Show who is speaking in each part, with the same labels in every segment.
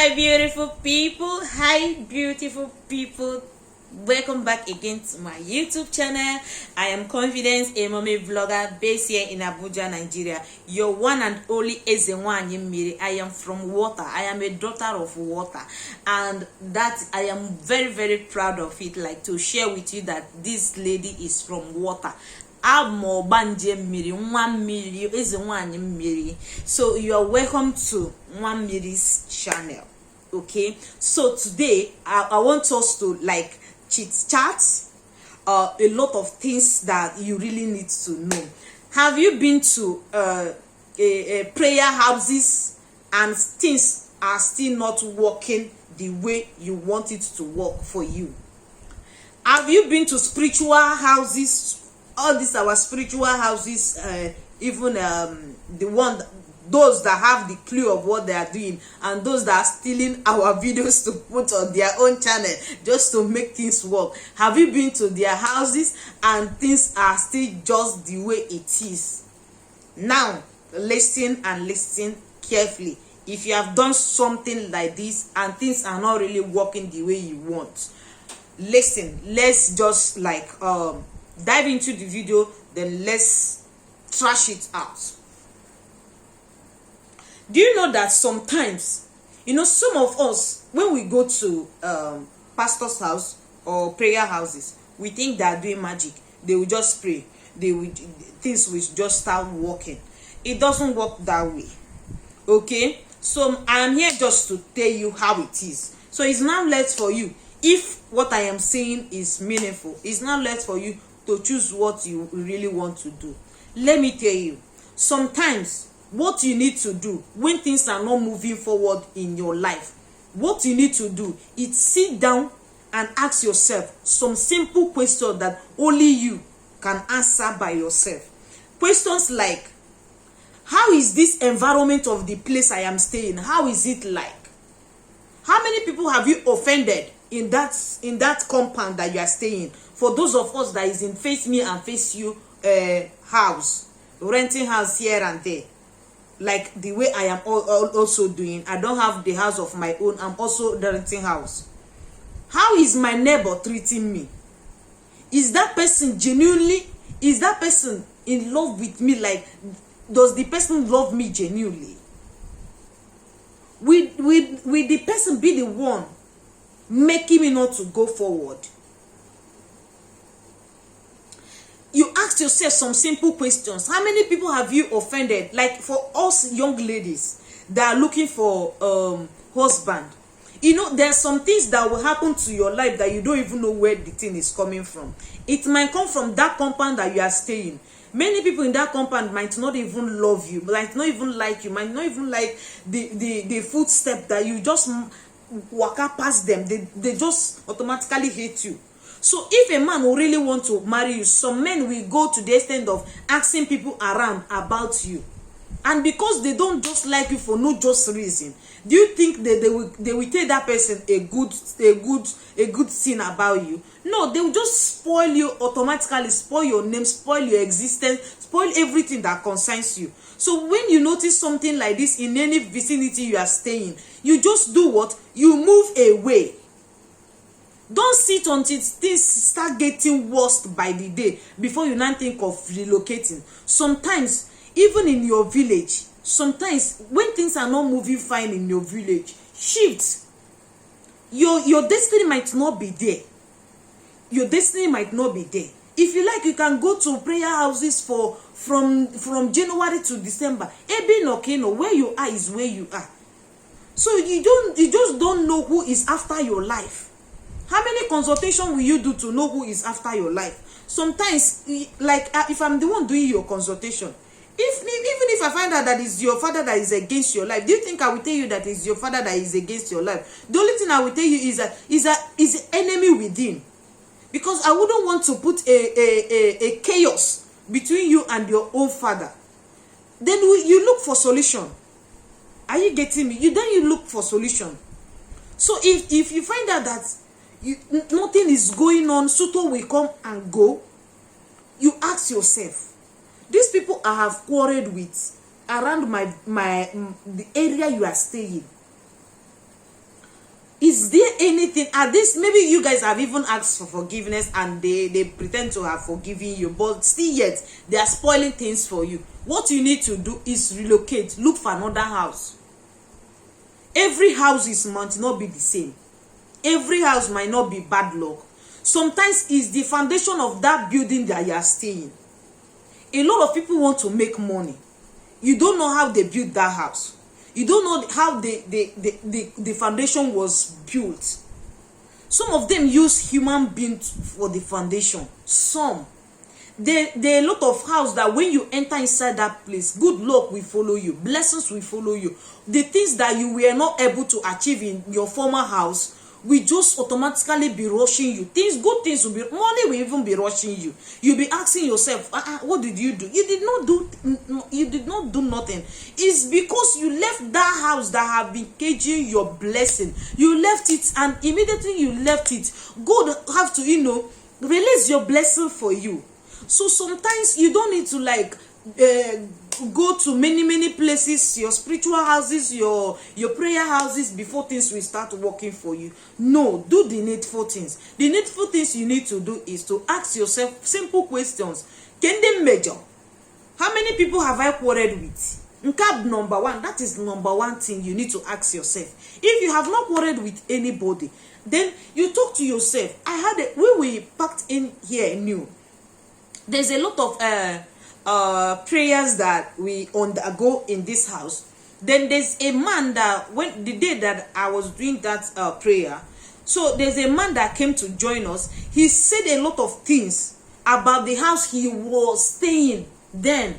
Speaker 1: Hi beautiful people, welcome back again to my YouTube channel. I am Confidence, a mommy vlogger based here in Abuja, Nigeria. Your one and only Ezenwanyị Mmiri. I am from water. I am a daughter of water, and that I am very proud of it, like to share with you that this lady is from water. Amobanje Mmiri, Nwa Mmiri, Ezenwanyị Mmiri. So you are welcome to Nwa Mmiri's channel. Okay, so today I want us to like chit chat a lot of things that you really need to know. Have you been to a prayer houses and things are still not working the way you want it to work for you? Have you been to spiritual houses? All these our spiritual houses, even those that have the clue of what they are doing, and those that are stealing our videos to put on their own channel just to make things work. Have you been to their houses and things are still just the way it is? Now listen and listen carefully. If you have done something like this and things are not really working the way you want, listen, let's just like dive into the video, then let's trash it out. Do you know that sometimes, some of us, when we go to pastor's house or prayer houses, we think they are doing magic. They will just pray. Things will just start working. It doesn't work that way. Okay? So I am here just to tell you how it is. So it's now left for you. If what I am saying is meaningful, it's now left for you to choose what you really want to do. Let me tell you, sometimes what you need to do when things are not moving forward in your life, what you need to do is sit down and ask yourself some simple questions that only you can answer by yourself. Questions like, how is this environment of the place I am staying? How is it like? How many people have you offended in that compound that you are staying? For those of us that is in face me and face you house, renting house here and there, like the way I am also doing. I don't have the house of my own. I'm also renting house. How is my neighbor treating me? Is that person genuinely, is that person in love with me? Like, does the person love me genuinely? Will the person be the one making me not to go forward? You ask yourself some simple questions. How many people have you offended? Like for us young ladies that are looking for husband, there's some things that will happen to your life that you don't even know where the thing is coming from. It might come from that compound that you are staying. Many people in that compound might not even love you, might not even like you, might not even like the footstep that you just walk past them. They just automatically hate you. So if a man will really want to marry you, some men will go to the extent of asking people around about you. And because they don't just like you for no just reason, do you think that they will tell that person a good thing about you? No, they will just spoil you automatically, spoil your name, spoil your existence, spoil everything that concerns you. So when you notice something like this in any vicinity you are staying, you just do what? You move away. Don't sit until things start getting worse by the day before you now think of relocating. Sometimes, even in your village, sometimes when things are not moving fine in your village, shift. Your destiny might not be there. Your destiny might not be there. If you like, you can go to prayer houses from January to December. Ebe no keno, where you are is where you are. So you just don't know who is after your life. How many consultations will you do to know who is after your life? Sometimes, like if I'm the one doing your consultation, even if I find out that it's your father that is against your life, do you think I will tell you that it's your father that is against your life? The only thing I will tell you is that is enemy within, because I wouldn't want to put a chaos between you and your own father. Then you look for solution. Are you getting me? You look for solution. So if you find out that nothing is going on, Suto will come and go, you ask yourself, these people I have quarreled with around the area you are staying, Is there anything at this? Maybe you guys have even asked for forgiveness and they pretend to have forgiven you, but still yet they are spoiling things for you. What you need to do is relocate. Look for another house. Every house might not be the same. Every house might not be bad luck. Sometimes it's the foundation of that building that you are staying. A lot of people want to make money. You don't know how they built that house. You don't know how the foundation was built. Some of them use human beings for the foundation. Some. There are a lot of house that when you enter inside that place, good luck will follow you. Blessings will follow you. The things that you were not able to achieve in your former house will just automatically be rushing you. Good things will be, money will even be rushing you. You'll be asking yourself, what did you do? You did not do nothing. It's because you left that house that have been caging your blessing. You left it, and immediately you left it, God have to, release your blessing for you. So sometimes you don't need to go to many places, your spiritual houses, your prayer houses, before things will start working for you. No, do the needful things. The needful things you need to do is to ask yourself simple questions. Can they measure? How many people have I quarreled with? Number one, that is number one thing you need to ask yourself. If you have not quarreled with anybody, then you talk to yourself. When we packed in here new, there's a lot of prayers that we undergo in this house. Then there's a man that, when the day that I was doing that prayer, so there's a man that came to join us. He said a lot of things about the house he was staying then.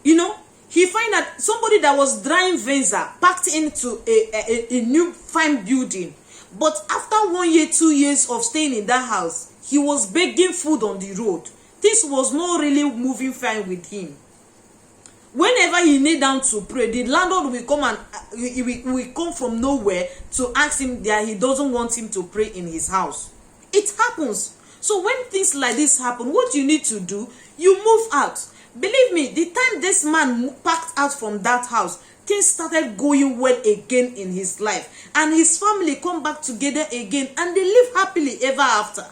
Speaker 1: He find that somebody that was drying venza packed into a new fine building, but after 1 year, 2 years of staying in that house, he was begging food on the road. This was not really moving fine with him. Whenever he kneel down to pray, the landlord will come and he will come from nowhere to ask him that he doesn't want him to pray in his house. It happens. So when things like this happen, what you need to do, you move out. Believe me, the time this man packed out from that house, things started going well again in his life, and his family come back together again, and they live happily ever after.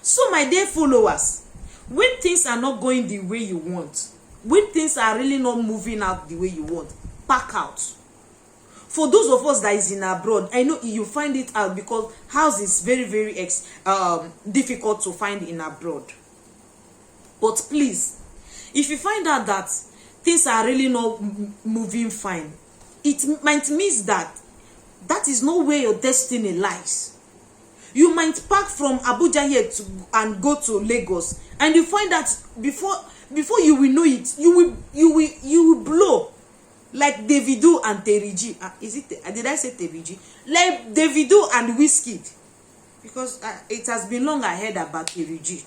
Speaker 1: So my dear followers, when things are not going the way you want, when things are really not moving out the way you want, pack out. For those of us that is in abroad, I know you find it out because house is very difficult to find in abroad. But please, if you find out that things are really not moving fine, it might mean that is not where your destiny lies. You might pack from Abuja here and go to Lagos, and you find that before you will know it, you will blow like Davido and Terry G. Did I say Terry G? Like Davido and Wizkid, because it has been long I heard about Terry G.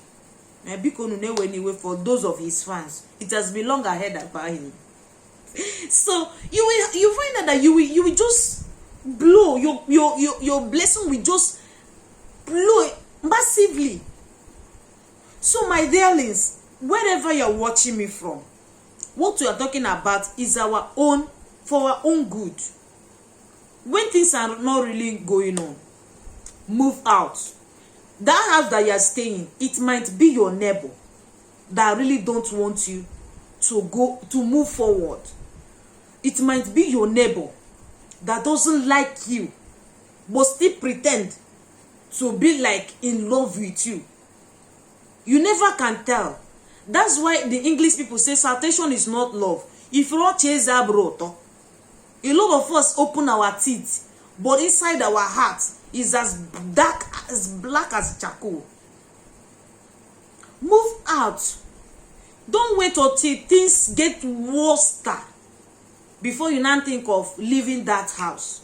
Speaker 1: Anyway, for those of his fans, it has been long I heard about him. So you find out that you will just blow your blessing will just blow massively. So my darlings, wherever you're watching me from, what we are talking about is for our own good. When things are not really going on, move out. That house that you're staying, it might be your neighbor that really don't want you to move forward. It might be your neighbor that doesn't like you but still pretend to be like in love with you. You never can tell. That's why the English people say salvation is not love. If you don't chase that broto, a lot of us open our teeth, but inside our heart is as black as charcoal. Move out. Don't wait until things get worse before you now think of leaving that house.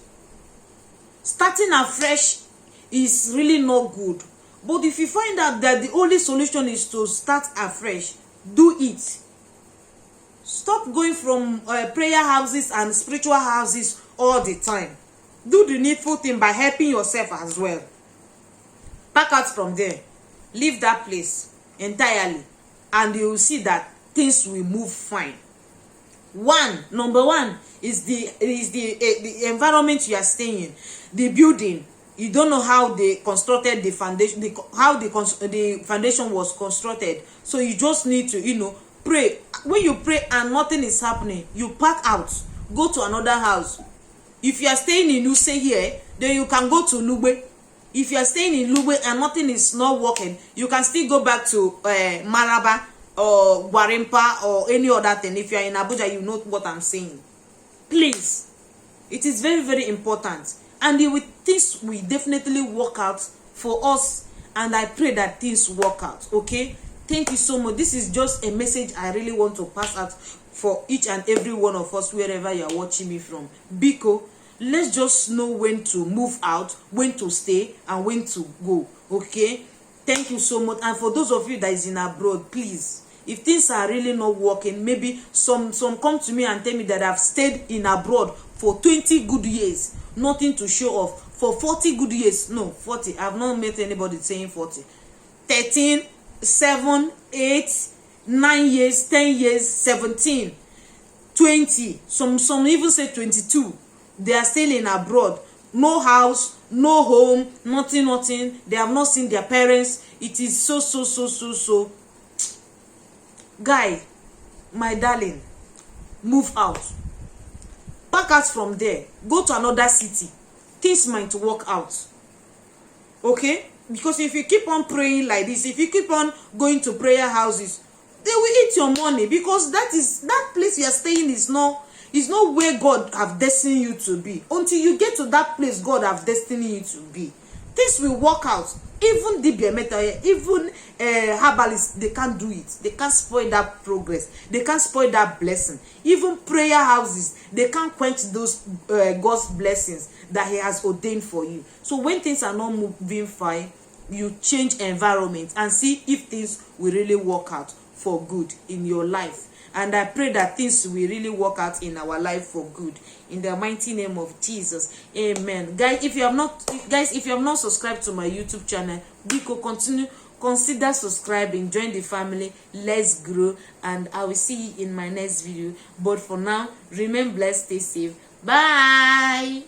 Speaker 1: Starting afresh is really not good. But if you find out that the only solution is to start afresh, do it. Stop going from prayer houses and spiritual houses all the time. Do the needful thing by helping yourself as well. Pack out from there. Leave that place entirely. And you will see that things will move fine. Number one is the environment you are staying in, the building. You don't know how they constructed the foundation, how the foundation was constructed. So you just need to, pray. When you pray and nothing is happening, you pack out, go to another house. If you are staying in Use here, then you can go to Lugbe. If you are staying in Lugbe and nothing is not working, you can still go back to Maraba or Gwarimpa or any other thing. If you are in Abuja, you know what I'm saying. Please, it is very, very important. And things will definitely work out for us. And I pray that things work out. Okay? Thank you so much. This is just a message I really want to pass out for each and every one of us, wherever you are watching me from. Biko, let's just know when to move out, when to stay, and when to go. Okay? Thank you so much. And for those of you that is in abroad, please, if things are really not working, maybe some come to me and tell me that I've stayed in abroad for 20 good years, nothing to show off. For 40 good years, no, 40. I've not met anybody saying 40. 13, 7, 8, 9 years, 10 years, 17, 20. Some even say 22. They are still in abroad. No house, no home, nothing. They have not seen their parents. It is so. Guy, my darling, move out. Pack out from there. Go to another city. Things might work out. Okay? Because if you keep on praying like this, if you keep on going to prayer houses, they will eat your money, because that place you are staying is not where God have destined you to be. Until you get to that place God have destined you to be, things will work out. Even Dibiemeta, even herbalists, they can't do it. They can't spoil that progress. They can't spoil that blessing. Even prayer houses, they can't quench those God's blessings that He has ordained for you. So when things are not moving fine, you change environment and see if things will really work out for good in your life. And I pray that things will really work out in our life for good, in the mighty name of Jesus. Amen. Guys, if you have not subscribed to my YouTube channel, consider subscribing, join the family, let's grow, and I will see you in my next video. But for now, remain blessed, stay safe. Bye.